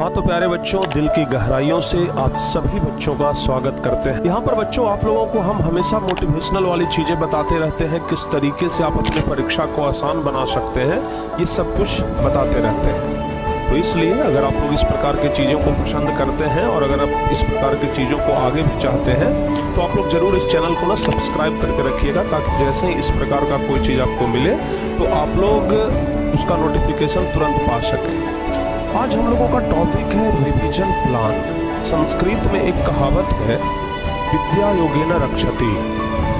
हाँ तो प्यारे बच्चों, दिल की गहराइयों से आप सभी बच्चों का स्वागत करते हैं। यहाँ पर बच्चों आप लोगों को हम हमेशा मोटिवेशनल वाली चीजें बताते रहते हैं, किस तरीके से आप अपनी परीक्षा को आसान बना सकते हैं, ये सब कुछ बताते रहते हैं। तो इसलिए अगर आप लोग इस प्रकार की चीज़ों को पसंद करते हैं और अगर आप इस प्रकार की चीज़ों को आगे भी चाहते हैं तो आप लोग ज़रूर इस चैनल को ना सब्सक्राइब करके रखिएगा, ताकि जैसे ही इस प्रकार का कोई चीज़ आपको मिले तो आप लोग उसका नोटिफिकेशन तुरंत पा सकें। आज हम लोगों का टॉपिक है रिवीजन प्लान। संस्कृत में एक कहावत है, विद्या योगेन रक्षति।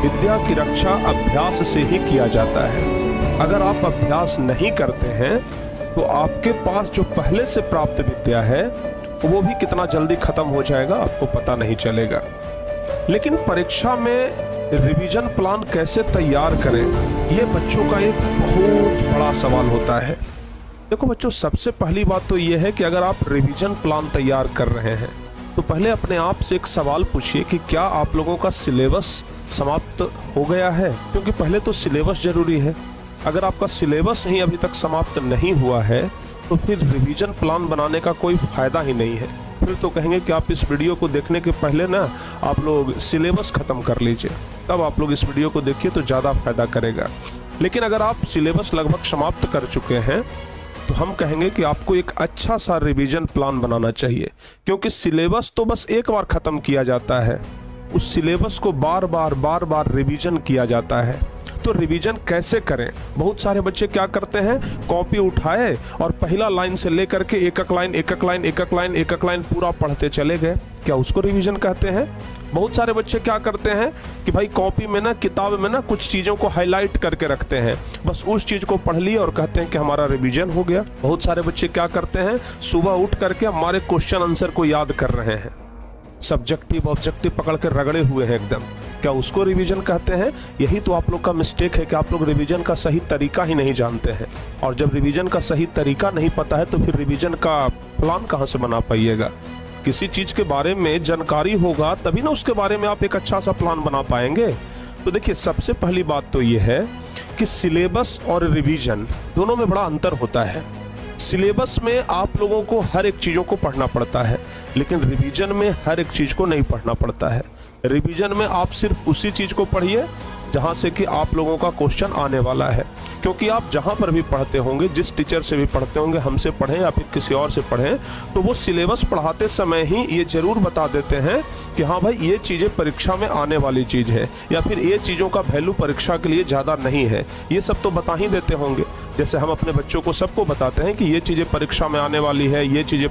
विद्या की रक्षा अभ्यास से ही किया जाता है। अगर आप अभ्यास नहीं करते हैं तो आपके पास जो पहले से प्राप्त विद्या है वो भी कितना जल्दी खत्म हो जाएगा आपको पता नहीं चलेगा। लेकिन परीक्षा में रिवीजन प्लान कैसे तैयार करें, ये बच्चों का एक बहुत बड़ा सवाल होता है। देखो बच्चों, सबसे पहली बात तो ये है कि अगर आप रिवीजन प्लान तैयार कर रहे हैं तो पहले अपने आप से एक सवाल पूछिए कि क्या आप लोगों का सिलेबस समाप्त हो गया है, क्योंकि पहले तो सिलेबस जरूरी है। अगर आपका सिलेबस ही अभी तक समाप्त नहीं हुआ है तो फिर रिवीजन प्लान बनाने का कोई फ़ायदा ही नहीं है। फिर तो कहेंगे कि आप इस वीडियो को देखने के पहले ना आप लोग सिलेबस ख़त्म कर लीजिए, तब आप लोग इस वीडियो को देखिए तो ज़्यादा फ़ायदा करेगा। लेकिन अगर आप सिलेबस लगभग समाप्त कर चुके हैं तो हम कहेंगे कि आपको एक अच्छा सा रिवीजन प्लान बनाना चाहिए, क्योंकि सिलेबस तो बस एक बार ख़त्म किया जाता है, उस सिलेबस को बार बार रिवीजन किया जाता है। तो रिवीजन कैसे करें? बहुत सारे बच्चे क्या करते हैं, कॉपी उठाए और पहला लाइन से लेकर के एक एक लाइन पूरा पढ़ते चले गए। क्या उसको रिवीजन कहते हैं? बहुत सारे बच्चे क्या करते हैं कि भाई कॉपी में ना, किताब में ना कुछ चीज़ों को हाईलाइट करके रखते हैं, बस उस चीज़ को पढ़ लिए और कहते हैं कि हमारा रिवीजन हो गया। बहुत सारे बच्चे क्या करते हैं, सुबह उठ करके हमारे क्वेश्चन आंसर को याद कर रहे हैं, सब्जेक्टिव ऑब्जेक्टिव पकड़ के रगड़े हुए हैं एकदम। क्या उसको रिवीजन कहते हैं? यही तो आप लोग का मिस्टेक है कि आप लोग रिवीजन का सही तरीका ही नहीं जानते हैं। और जब रिवीजन का सही तरीका नहीं पता है तो फिर रिवीजन का प्लान कहाँ से बना पाइएगा? किसी चीज़ के बारे में जानकारी होगा तभी ना उसके बारे में आप एक अच्छा सा प्लान बना पाएंगे। तो देखिए, सबसे पहली बात तो ये है कि सिलेबस और रिवीजन दोनों में बड़ा अंतर होता है। सिलेबस में आप लोगों को हर एक चीज़ों को पढ़ना पड़ता है, लेकिन रिवीजन में हर एक चीज़ को नहीं पढ़ना पड़ता है। रिवीजन में आप सिर्फ उसी चीज़ को पढ़िए जहाँ से कि आप लोगों का क्वेश्चन आने वाला है, क्योंकि आप जहाँ पर भी पढ़ते होंगे, जिस टीचर से भी पढ़ते होंगे, हमसे पढ़ें या फिर किसी और से पढ़ें, तो वो सिलेबस पढ़ाते समय ही ये जरूर बता देते हैं कि हाँ भाई ये चीज़ें परीक्षा में आने वाली चीज़ है, या फिर ये चीज़ों का वैल्यू परीक्षा के लिए ज़्यादा नहीं है। ये सब तो बता ही देते होंगे। जैसे हम अपने बच्चों को सबको बताते हैं कि ये चीज़ें परीक्षा में आने वाली है, ये चीज़ें